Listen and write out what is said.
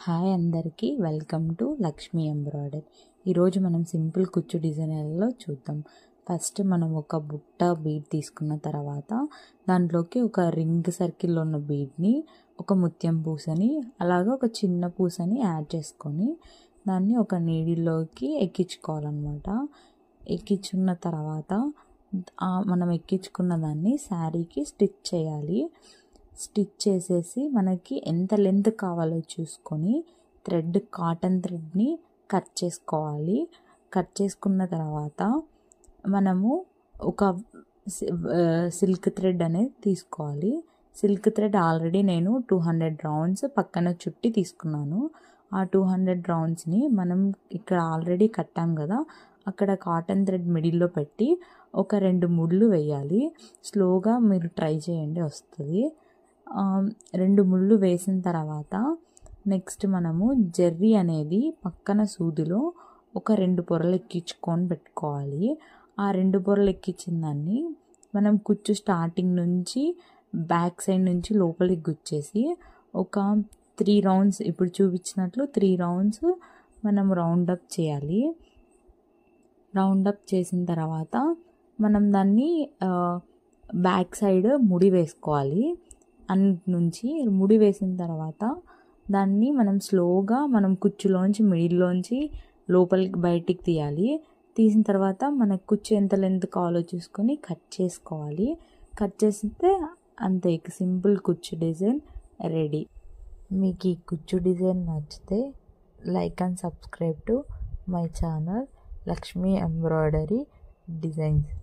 Hi అందరికీ welcome to Lakshmi embroidery. ఈరోజు మనం సింపుల్ కుచ్చు డిజైన్లలో చూద్దాం. ఫస్ట్ మనం ఒక బుట్ట బీడ్ తీసుకున్న తర్వాత దాంట్లోకి ఒక రింగ్ సర్కిల్లో ఉన్న బీడ్ని, ఒక ముత్యం పూసని, అలాగే ఒక చిన్న పూసని యాడ్ చేసుకొని దాన్ని ఒక నీడిల్లోకి ఎక్కించుకోవాలన్నమాట. ఎక్కించుకున్న తర్వాత మనం ఎక్కించుకున్న దాన్ని శారీకి స్టిచ్ చేయాలి. స్టిచ్ చేసేసి మనకి ఎంత లెంత్ కావాలో చూసుకొని కాటన్ థ్రెడ్ని కట్ చేసుకోవాలి. కట్ చేసుకున్న తర్వాత మనము ఒక సిల్క్ థ్రెడ్ అనేది తీసుకోవాలి. సిల్క్ థ్రెడ్ ఆల్రెడీ నేను 200 రౌండ్స్ పక్కన చుట్టి తీసుకున్నాను. ఆ 200 రౌండ్స్ని మనం ఇక్కడ ఆల్రెడీ కట్టాం కదా, అక్కడ కాటన్ థ్రెడ్ మిడిల్లో పెట్టి ఒక 2 ముళ్ళు వేయాలి. స్లోగా మీరు ట్రై చేయండి, వస్తుంది. 2 ముళ్ళు వేసిన తర్వాత నెక్స్ట్ మనము జెర్రీ అనేది పక్కన సూదిలో ఒక 2 పొరలు ఎక్కించుకొని పెట్టుకోవాలి. ఆ 2 పొరలు ఎక్కించిన దాన్ని మనం కుచ్చు స్టార్టింగ్ నుంచి బ్యాక్ సైడ్ నుంచి లోపలికి గుచ్చేసి ఒక 3 రౌండ్స్, ఇప్పుడు చూపించినట్లు 3 రౌండ్స్ మనం రౌండప్ చేయాలి. రౌండప్ చేసిన తర్వాత మనం దాన్ని బ్యాక్ సైడ్ ముడి వేసుకోవాలి. అన్నిటి నుంచి ముడి వేసిన తర్వాత దాన్ని మనం స్లోగా కుచ్చులోంచి మిడిల్లోంచి లోపలికి బయటికి తీయాలి. తీసిన తర్వాత మనకు కుచ్చు ఎంత లెంత్ కావాలో చూసుకొని కట్ చేసుకోవాలి. కట్ చేస్తే అంతే, సింపుల్ కుచ్చు డిజైన్ రెడీ. మీకు ఈ కుచ్చు డిజైన్ నచ్చితే like and subscribe to my channel Lakshmi embroidery designs.